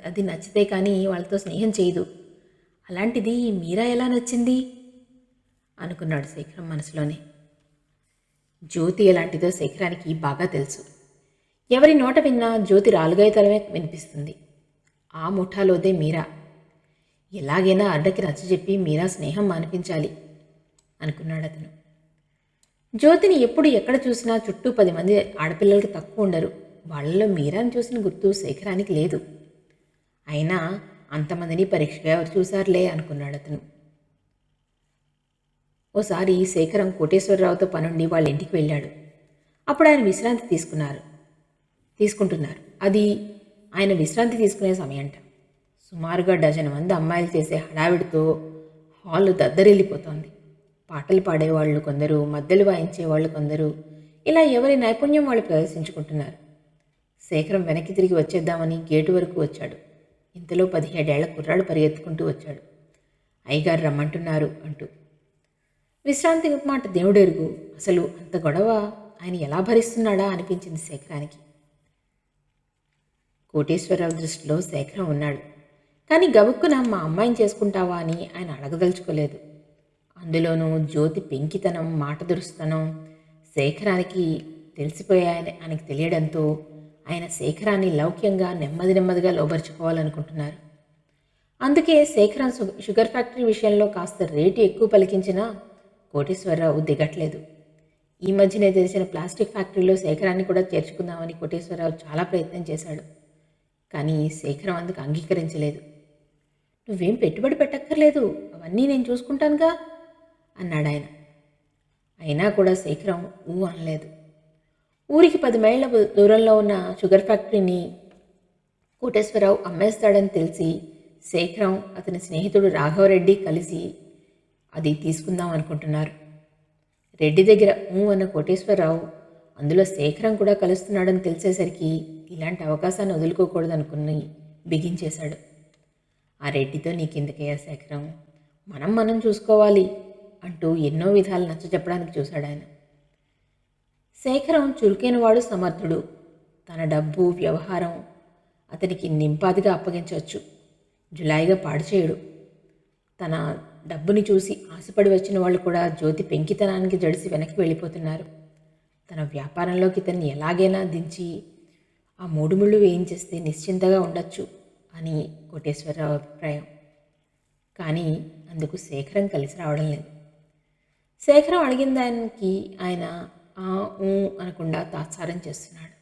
Speaker 1: అది నచ్చితే కానీ వాళ్ళతో స్నేహం చేయదు. అలాంటిది మీరా ఎలా నచ్చింది అనుకున్నాడు శేఖరం మనసులోనే. జ్యోతి ఎలాంటిదో శేఖరానికి బాగా తెలుసు. ఎవరి నోట విన్నా జ్యోతి రాలుగాయతలమే వినిపిస్తుంది. ఆ ముఠాలోదే మీరా. ఎలాగైనా అడ్డకి నచ్చజెప్పి మీరా స్నేహం మానిపించాలి అనుకున్నాడు అతను. జ్యోతిని ఎప్పుడు ఎక్కడ చూసినా చుట్టూ 10 మంది ఆడపిల్లలకి తక్కువ ఉండరు. వాళ్ళలో మీరాని చూసిన గుర్తు శేఖరానికి లేదు. అయినా అంతమందిని పరీక్షగా ఎవరు చూశారులే అనుకున్నాడు అతను. ఓసారి శేఖరం కోటేశ్వరరావుతో పనుండి వాళ్ళ ఇంటికి వెళ్ళాడు. అప్పుడు ఆయన విశ్రాంతి తీసుకుంటున్నారు. అది ఆయన విశ్రాంతి తీసుకునే సమయంట. సుమారుగా 12 మంది అమ్మాయిలు చేసే హడావిడితో హాలు దద్దరిల్లిపోతోంది. పాటలు పాడేవాళ్ళు కొందరు, మద్దెలు వాయించేవాళ్ళు కొందరు, ఇలా ఎవరి నైపుణ్యం వాళ్ళు ప్రదర్శించుకుంటున్నారు. శేఖరం వెనక్కి తిరిగి వచ్చేద్దామని గేటు వరకు వచ్చాడు. ఇంతలో 17 ఏళ్ల కుర్రాడు పరిగెత్తుకుంటూ వచ్చాడు. అయ్యగారు రమ్మంటున్నారు అంటూ. విశ్రాంతి మాట దేవుడెరుగు, అసలు అంత గొడవ ఆయన ఎలా భరిస్తున్నాడా అనిపించింది శేఖరానికి. కోటేశ్వరరావు దృష్టిలో శేఖరం ఉన్నాడు. కానీ గబుక్కున మా అమ్మాయిని చేసుకుంటావా అని ఆయన అడగదలుచుకోలేదు. అందులోనూ జ్యోతి పెంకితనం, మాట దురుస్తనం శేఖరానికి తెలిసిపోయాయని ఆయనకి తెలియడంతో ఆయన శేఖరాన్ని లౌక్యంగా నెమ్మదిగా లోబరుచుకోవాలనుకుంటున్నారు. అందుకే శేఖరం షుగర్ ఫ్యాక్టరీ విషయంలో కాస్త రేటు ఎక్కువ పలికించినా కోటేశ్వరరావు దిగట్లేదు. ఈ మధ్యనే తెరిచిన ప్లాస్టిక్ ఫ్యాక్టరీలో శేఖరాన్ని కూడా చేర్చుకుందామని కోటేశ్వరరావు చాలా ప్రయత్నం చేశాడు. కానీ శేఖరం అందుకు అంగీకరించలేదు. నువ్వేం పెట్టుబడి పెట్టక్కర్లేదు, అవన్నీ నేను చూసుకుంటానుగా అన్నాడు ఆయన. అయినా కూడా శేఖరం ఊ అనలేదు. ఊరికి 10 మైళ్ళ దూరంలో ఉన్న షుగర్ ఫ్యాక్టరీని కోటేశ్వరరావు అమ్మేస్తాడని తెలిసి శేఖరం అతని స్నేహితుడు రాఘవరెడ్డి కలిసి అది తీసుకుందాం అనుకుంటున్నారు. రెడ్డి దగ్గర అన్న కోటేశ్వరరావు అందులో శేఖరం కూడా కలుస్తున్నాడని తెలిసేసరికి ఇలాంటి అవకాశాన్ని వదులుకోకూడదనుకుని బిగించేశాడు. ఆ రెడ్డితో నీకెందుకయ్యా శేఖరం, మనం చూసుకోవాలి అంటూ ఎన్నో విధాలు నచ్చ చెప్పడానికి చూశాడు ఆయన. శేఖరం చురుకైనవాడు, సమర్థుడు. తన డబ్బు వ్యవహారం అతనికి నింపాదిగా అప్పగించవచ్చు. జులాయిగా పాడు చేయడు. తన డబ్బుని చూసి ఆశపడి వచ్చిన వాళ్ళు కూడా జ్యోతి పెంకితనానికి జడిసి వెనక్కి వెళ్ళిపోతున్నారు. తన వ్యాపారంలోకి ఇతన్ని ఎలాగైనా దించి ఆ 3 ముళ్ళు వేయించేస్తే నిశ్చింతగా ఉండొచ్చు అని కోటేశ్వరరావు అభిప్రాయం. కానీ అందుకు శేఖరం కలిసి రావడం లేదు. శేఖరం అడిగిన దానికి ఆయన ఊ అనకుండా తాత్సారం చేస్తున్నాడు.